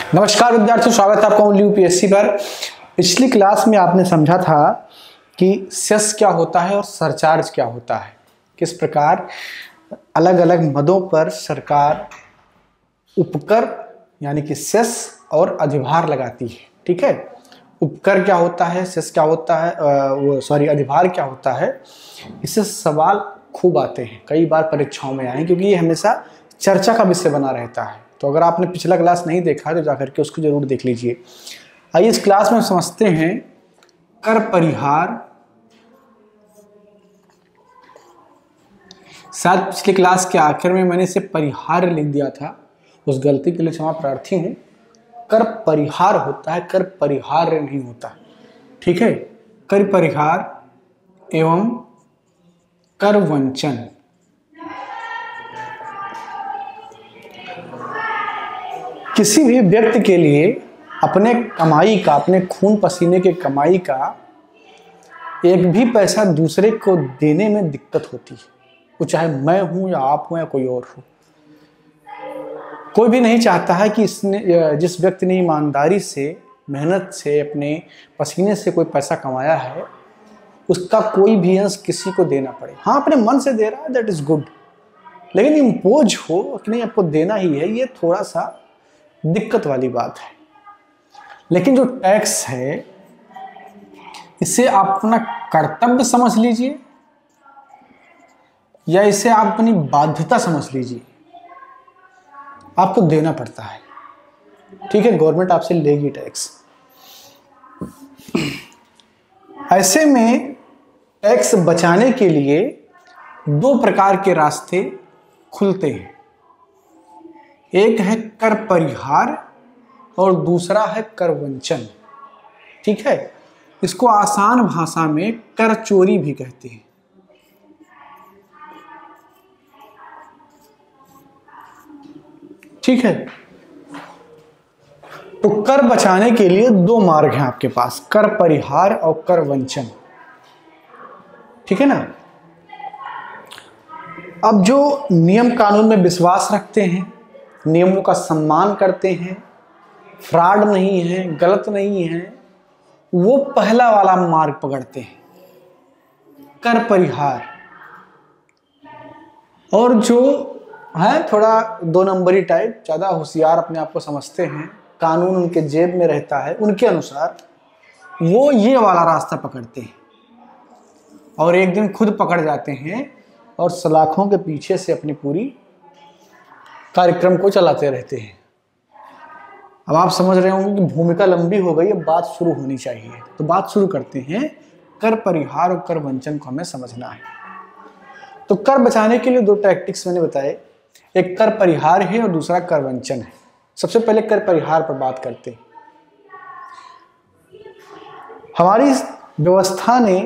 नमस्कार विद्यार्थियों, स्वागत है आपका यूपीएससी पर। पिछली क्लास में आपने समझा था कि सेस क्या होता है और सरचार्ज क्या होता है, किस प्रकार अलग अलग मदों पर सरकार उपकर यानी कि सेस और अधिभार लगाती है। ठीक है, उपकर क्या होता है, सेस क्या होता है, अधिभार क्या होता है। इससे सवाल खूब आते हैं, कई बार परीक्षाओं में आए, क्योंकि ये हमेशा चर्चा का विषय बना रहता है। तो अगर आपने पिछला क्लास नहीं देखा तो जाकर के उसको जरूर देख लीजिए। आइए इस क्लास में समझते हैं कर परिहार। शायद पिछले क्लास के आखिर में मैंने इसे परिहार लिख दिया था, उस गलती के लिए क्षमा प्रार्थी हूं। कर परिहार होता है, कर परिहार नहीं होता। ठीक है, कर परिहार एवं कर वंचन। किसी भी व्यक्ति के लिए अपने कमाई का, अपने खून पसीने के कमाई का एक भी पैसा दूसरे को देने में दिक्कत होती है, वो चाहे मैं हूं या आप हूं या कोई और हो। कोई भी नहीं चाहता है कि जिस व्यक्ति ने ईमानदारी से, मेहनत से, अपने पसीने से कोई पैसा कमाया है, उसका कोई भी अंश किसी को देना पड़े। हाँ, अपने मन से दे रहा है, दैट इज गुड, लेकिन इम्पोज हो कि नहीं आपको देना ही है, ये थोड़ा सा दिक्कत वाली बात है। लेकिन जो टैक्स है, इसे आप अपना कर्तव्य समझ लीजिए या इसे आप अपनी बाध्यता समझ लीजिए, आपको देना पड़ता है। ठीक है, गवर्नमेंट आपसे लेगी टैक्स। ऐसे में टैक्स बचाने के लिए दो प्रकार के रास्ते खुलते हैं। एक है कर परिहार और दूसरा है कर वंचन। ठीक है, इसको आसान भाषा में कर चोरी भी कहते हैं। ठीक है, तो कर बचाने के लिए दो मार्ग हैं आपके पास, कर परिहार और कर वंचन। ठीक है ना। अब जो नियम कानून में विश्वास रखते हैं, नियमों का सम्मान करते हैं, फ्रॉड नहीं है, गलत नहीं है, वो पहला वाला मार्ग पकड़ते हैं, कर परिहार। और जो है थोड़ा दो नंबरी टाइप, ज्यादा होशियार अपने आप को समझते हैं, कानून उनके जेब में रहता है, उनके अनुसार वो ये वाला रास्ता पकड़ते हैं और एक दिन खुद पकड़ जाते हैं और सलाखों के पीछे से अपनी पूरी कार्यक्रम को चलाते रहते हैं। अब आप समझ रहे होंगे कि भूमिका लंबी हो गई, अब बात शुरू होनी चाहिए। तो बात शुरू करते हैं। कर परिहार और कर वंचन को हमें समझना है। तो कर बचाने के लिए दो टैक्टिक्स मैंने बताए, एक कर परिहार है और दूसरा कर वंचन है। सबसे पहले कर परिहार पर बात करते हैं। हमारी व्यवस्था ने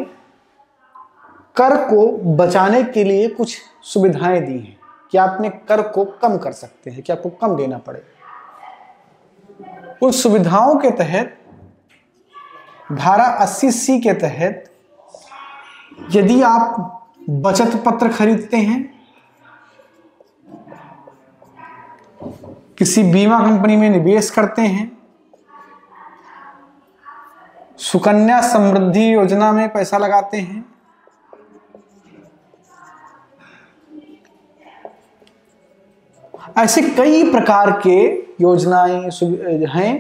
कर को बचाने के लिए कुछ सुविधाएं दी हैं कि आपने कर को कम कर सकते हैं, कि आपको कम देना पड़े। उस सुविधाओं के तहत धारा 80C के तहत यदि आप बचत पत्र खरीदते हैं, किसी बीमा कंपनी में निवेश करते हैं, सुकन्या समृद्धि योजना में पैसा लगाते हैं, ऐसे कई प्रकार के योजनाएं हैं,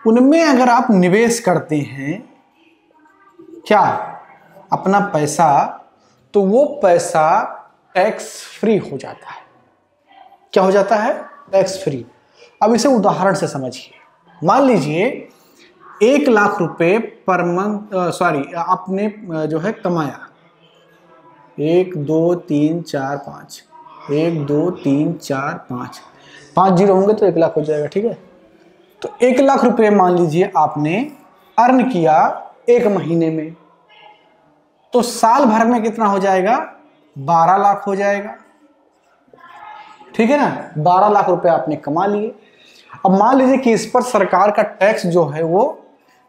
उनमें अगर आप निवेश करते हैं क्या अपना पैसा, तो वो पैसा टैक्स फ्री हो जाता है। क्या हो जाता है? Tax free. अब इसे उदाहरण से समझिए। मान लीजिए 1 लाख रुपए पर मंथ, आपने जो है कमाया, 1 2 3 4 5, 1 2 3 4 5, 5 जीरो होंगे तो 1 लाख हो जाएगा। ठीक है, तो 1 लाख रुपए मान लीजिए आपने अर्न किया 1 महीने में, तो साल भर में कितना हो जाएगा? 12 लाख हो जाएगा। ठीक है ना, 12 लाख रुपए आपने कमा लिए। अब मान लीजिए कि इस पर सरकार का टैक्स जो है वो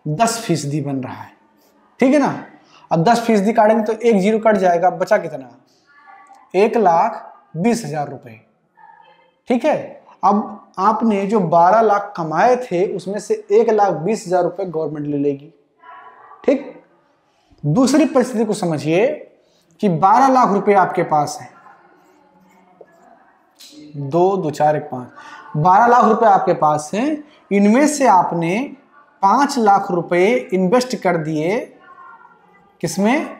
10% बन रहा है। ठीक है ना, अब 10% काटेंगे तो 1 जीरो कट जाएगा, बचा कितना? 1,20,000 रुपए। ठीक है, अब आपने जो 12 लाख कमाए थे उसमें से 1,20,000 रुपए गवर्नमेंट ले लेगी। ठीक, दूसरी परिस्थिति को समझिए कि 12 लाख रुपए आपके पास है, 2 2 4 1 5, 12 लाख रुपए आपके पास हैं। इनमें से आपने 5 लाख रुपए इन्वेस्ट कर दिए किसमें?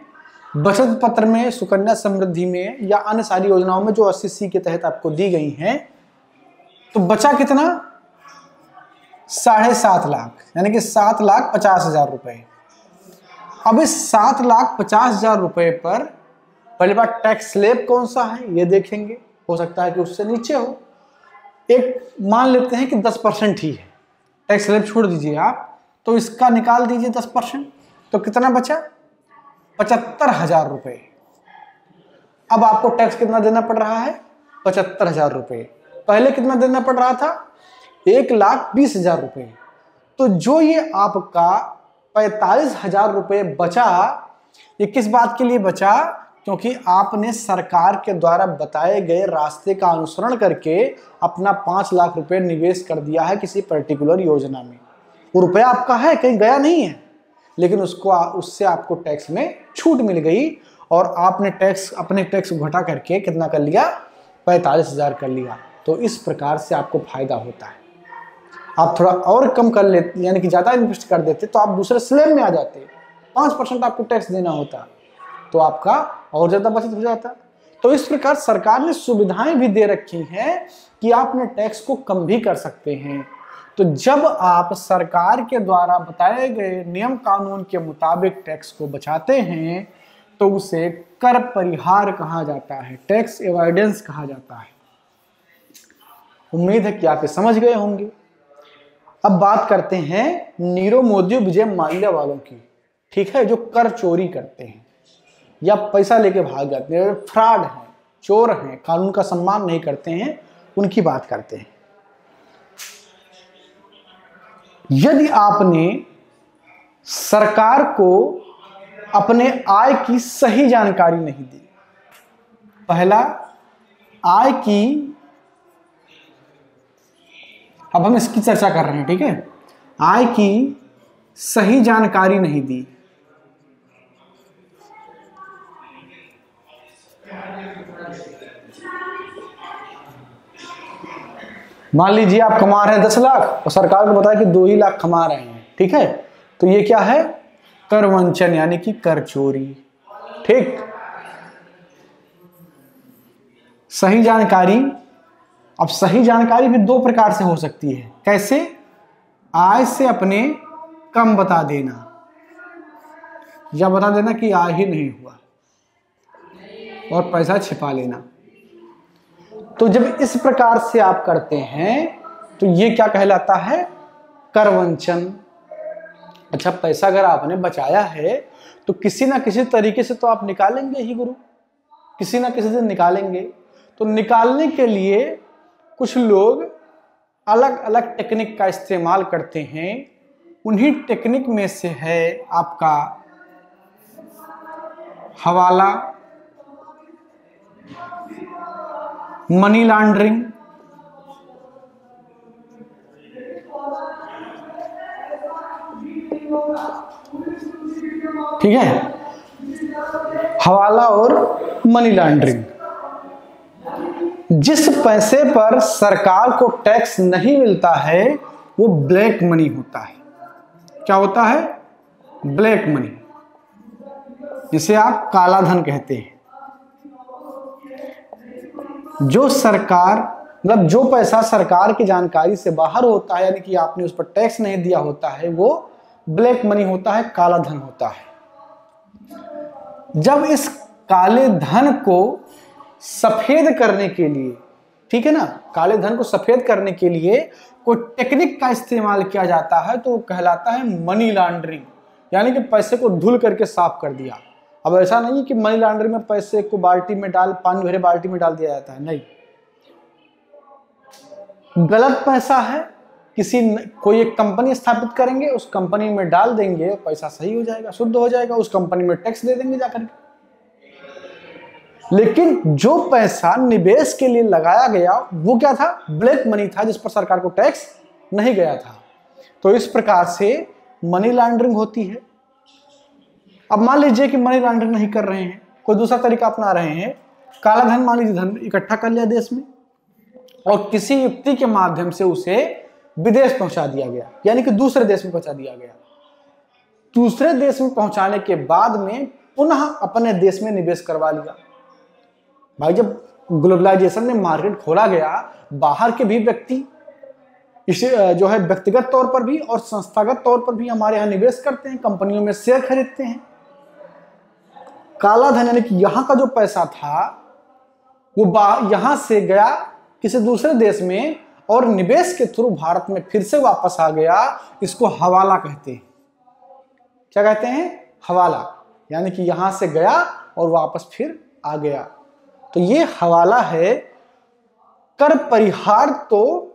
बचत पत्र में, सुकन्या समृद्धि में या अन्य सारी योजनाओं में जो 80C के तहत आपको दी गई हैं। तो बचा कितना? 7.5 लाख, यानी कि 7,50,000 रुपए। अब इस 7,50,000 रुपए पर पहली बात टैक्स स्लैब कौन सा है ये देखेंगे, हो सकता है कि उससे नीचे हो। एक मान लेते हैं कि 10% ही है, टैक्स स्लैब छोड़ दीजिए आप, तो इसका निकाल दीजिए 10%, तो कितना बचा? 75,000 रुपए। अब आपको टैक्स कितना देना पड़ रहा है? 75,000 रुपए। पहले कितना देना पड़ रहा था? 1,20,000 रुपए। तो जो ये आपका 45,000 रुपए बचा, ये किस बात के लिए बचा? क्योंकि आपने सरकार के द्वारा बताए गए रास्ते का अनुसरण करके अपना 5 लाख रुपए निवेश कर दिया है किसी पर्टिकुलर योजना में। वो रुपया आपका है, कहीं गया नहीं है, लेकिन उससे आपको टैक्स में छूट मिल गई और आपने अपने टैक्स घटा करके कितना कर लिया? 45,000 कर लिया। तो इस प्रकार से आपको फायदा होता है। आप थोड़ा और कम कर लेते, यानी कि ज्यादा इन्वेस्ट कर देते, तो आप दूसरे स्लैब में आ जाते, 5% आपको टैक्स देना होता, तो आपका और ज्यादा बचत हो जाता। तो इस प्रकार सरकार ने सुविधाएं भी दे रखी हैं कि आप अपने टैक्स को कम भी कर सकते हैं। तो जब आप सरकार के द्वारा बताए गए नियम कानून के मुताबिक टैक्स को बचाते हैं तो उसे कर परिहार कहा जाता है, टैक्स एवॉइडेंस कहा जाता है। उम्मीद है कि आप ये समझ गए होंगे। अब बात करते हैं नीरव मोदी, विजय माल्या वालों की, ठीक है, जो कर चोरी करते हैं या पैसा लेके भाग जाते हैं, फ्रॉड हैं, चोर हैं, कानून का सम्मान नहीं करते हैं, उनकी बात करते हैं। यदि आपने सरकार को अपने आय की सही जानकारी नहीं दी, पहला आय की, अब हम इसकी चर्चा कर रहे हैं, ठीक है, आय की सही जानकारी नहीं दी, मान लीजिए आप कमा रहे हैं 10 लाख और सरकार को बताया कि 2 ही लाख कमा रहे हैं, ठीक है, तो ये क्या है? कर वंचन, यानी कि कर चोरी। ठीक, सही जानकारी। अब सही जानकारी भी 2 प्रकार से हो सकती है। कैसे? आय से अपने कम बता देना या बता देना कि आय ही नहीं हुआ और पैसा छिपा लेना। तो जब इस प्रकार से आप करते हैं तो ये क्या कहलाता है? कर वंचन। अच्छा, पैसा अगर आपने बचाया है तो किसी ना किसी तरीके से तो आप निकालेंगे ही गुरु, किसी ना किसी से निकालेंगे। तो निकालने के लिए कुछ लोग अलग अलग टेक्निक का इस्तेमाल करते हैं। उन्हीं टेक्निक में से है आपका हवाला, मनी लॉन्ड्रिंग, ठीक है, हवाला और मनी लॉन्ड्रिंग। जिस पैसे पर सरकार को टैक्स नहीं मिलता है वो ब्लैक मनी होता है। क्या होता है? ब्लैक मनी, जिसे आप काला धन कहते हैं। जो सरकार, मतलब जो पैसा सरकार की जानकारी से बाहर होता है, यानी कि आपने उस पर टैक्स नहीं दिया होता है, वो ब्लैक मनी होता है, काला धन होता है। जब इस काले धन को सफेद करने के लिए, ठीक है ना, काले धन को सफेद करने के लिए कोई टेक्निक का इस्तेमाल किया जाता है तो वो कहलाता है मनी लॉन्ड्रिंग, यानी कि पैसे को धुल करके साफ कर दिया। अब ऐसा नहीं कि मनी लॉन्ड्रिंग में पैसे को बाल्टी में डाल, पानी भरे बाल्टी में डाल दिया जाता है, नहीं। गलत पैसा है, कोई एक कंपनी स्थापित करेंगे, उस कंपनी में डाल देंगे, पैसा सही हो जाएगा, शुद्ध हो जाएगा, उस कंपनी में टैक्स दे देंगे जाकर के। लेकिन जो पैसा निवेश के लिए लगाया गया वो क्या था? ब्लैक मनी था, जिस पर सरकार को टैक्स नहीं गया था। तो इस प्रकार से मनी लॉन्ड्रिंग होती है। अब मान लीजिए कि मनी लॉन्ड्रिंग नहीं कर रहे हैं, कोई दूसरा तरीका अपना रहे हैं, काला धन, मान लीजिए धन इकट्ठा कर लिया देश में और किसी युक्ति के माध्यम से उसे विदेश पहुंचा दिया गया, यानी कि दूसरे देश में पहुंचा दिया गया। दूसरे देश में पहुंचाने के बाद में पुनः अपने देश में निवेश करवा लिया। भाई जब ग्लोबलाइजेशन में मार्केट खोला गया, बाहर के भी व्यक्ति इसे जो है व्यक्तिगत तौर पर भी और संस्थागत तौर पर भी हमारे यहाँ निवेश करते हैं, कंपनियों में शेयर खरीदते हैं। काला धन यानी कि यहाँ का जो पैसा था वो यहाँ से गया किसी दूसरे देश में और निवेश के थ्रू भारत में फिर से वापस आ गया। इसको हवाला कहते हैं। क्या कहते हैं? हवाला, यानी कि यहां से गया और वापस फिर आ गया। तो ये हवाला है। कर परिहार तो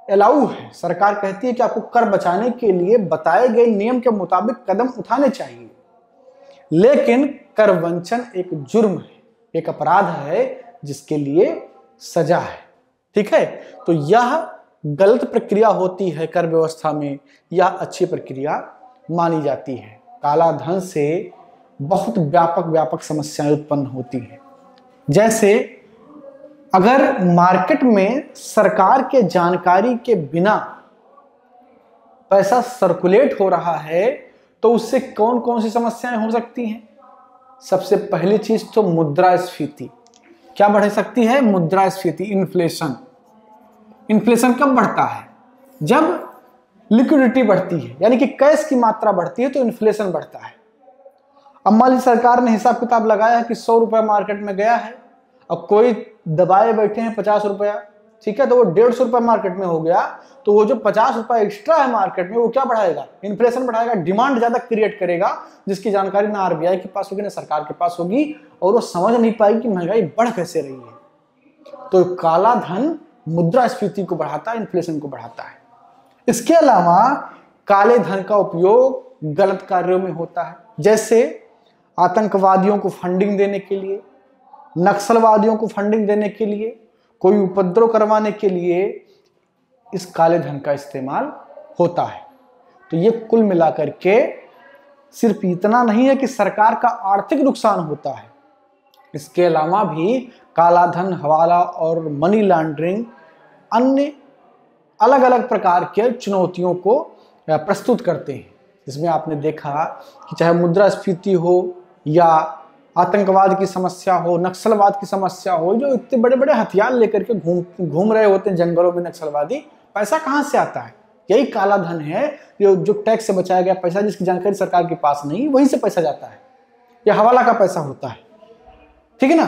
अलाउ है, सरकार कहती है कि आपको कर बचाने के लिए बताए गए नियम के मुताबिक कदम उठाने चाहिए, लेकिन कर वंचन एक जुर्म है, एक अपराध है जिसके लिए सजा है। ठीक है, तो यह गलत प्रक्रिया होती है कर व्यवस्था में, यह अच्छी प्रक्रिया मानी जाती है। काला धन से बहुत व्यापक समस्याएं उत्पन्न होती हैं। जैसे अगर मार्केट में सरकार के जानकारी के बिना पैसा सर्कुलेट हो रहा है तो उससे कौन कौन सी समस्याएं हो सकती हैं? सबसे पहली चीज तो मुद्रास्फीति। क्या बढ़ सकती है? मुद्रास्फीति, इन्फ्लेशन। इन्फ्लेशन कब बढ़ता है? जब लिक्विडिटी बढ़ती है, यानी कि कैश की मात्रा बढ़ती है तो इन्फ्लेशन बढ़ता है। अब मान लीजिए सरकार ने हिसाब किताब लगाया है कि 100 रुपया मार्केट में गया है, अब कोई दबाए बैठे हैं 50 रुपया, ठीक है, तो वो 150 रुपया मार्केट में हो गया, तो वो जो 50 रुपया एक्स्ट्रा है मार्केट में वो क्या बढ़ाएगा? इन्फ्लेशन बढ़ाएगा, डिमांड ज्यादा क्रिएट करेगा, जिसकी जानकारी ना आरबीआई के पास होगी ना सरकार के पास होगी, और वो समझ नहीं पाएगी कि महंगाई बढ़ कैसे रही है। तो काला धन मुद्रास्फीति को बढ़ाता है, इन्फ्लेशन को बढ़ाता है। इसके अलावा काले धन का उपयोग गलत कार्यों में होता है, जैसे आतंकवादियों को फंडिंग देने के लिए, नक्सलवादियों को फंडिंग देने के लिए, कोई उपद्रव करवाने के लिए इस काले धन का इस्तेमाल होता है। तो ये कुल मिलाकर के सिर्फ इतना नहीं है कि सरकार का आर्थिक नुकसान होता है, इसके अलावा भी काला धन, हवाला और मनी लॉन्ड्रिंग अन्य अलग अलग प्रकार के चुनौतियों को प्रस्तुत करते हैं। इसमें आपने देखा कि चाहे मुद्रास्फीति हो या आतंकवाद की समस्या हो, नक्सलवाद की समस्या हो, जो इतने बड़े बड़े हथियार लेकर के घूम रहे होते हैं जंगलों में नक्सलवादी, पैसा कहाँ से आता है? यही काला धन है, जो टैक्स से बचाया गया पैसा, जिसकी जानकारी सरकार के पास नहीं, वहीं से पैसा जाता है। यह हवाला का पैसा होता है, ठीक है ना,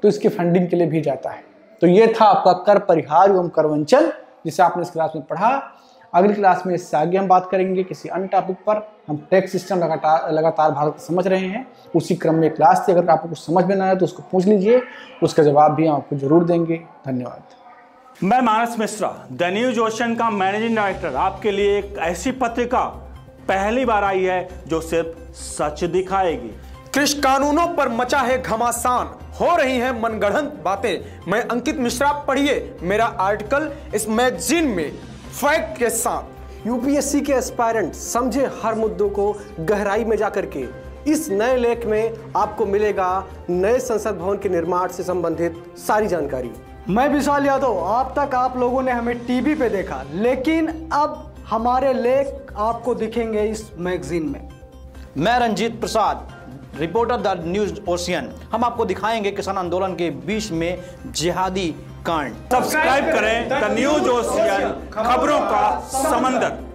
तो इसकी फंडिंग के लिए भी जाता है। तो ये था आपका कर परिहार एवं कर वंचन, जिसे आपने इस क्लास में पढ़ा। अगली क्लास में इससे आगे हम बात करेंगे किसी अन्य टॉपिक पर। हम टैक्स सिस्टम लगातार भारत में समझ रहे हैं, उसी क्रम में क्लास थी। अगर आपको कुछ समझ में ना आए तो उसको पूछ लीजिए, उसका जवाब भी हम आपको जरूर देंगे। धन्यवाद। मैं मानस मिश्रा, द न्यूज ओशन का मैनेजिंग डायरेक्टर, आपके लिए एक ऐसी पत्रिका पहली बार आई है जो सिर्फ सच दिखाएगी। कृषि कानूनों पर मचा है घमासान, हो रही हैं मनगढ़ंत बातें। मैं अंकित मिश्रा, पढ़िए मेरा आर्टिकल इस मैगजीन में फैक्ट के साथ। यूपीएससी के एस्पायरेंट समझे हर मुद्दों को गहराई में जाकर के। इस नए लेख में आपको मिलेगा नए संसद भवन के निर्माण से संबंधित सारी जानकारी। मैं विशाल यादव, अब तक आप लोगों ने हमें टीवी पे देखा, लेकिन अब हमारे लेख आपको दिखेंगे इस मैगजीन में। मैं Ranjit Prasad, reporter the news ocean. हम आपको दिखाएंगे किसान आंदोलन के बीच में जिहादी कांड। सब्सक्राइब करें द न्यूज ओशियन, खबरों का समंदर।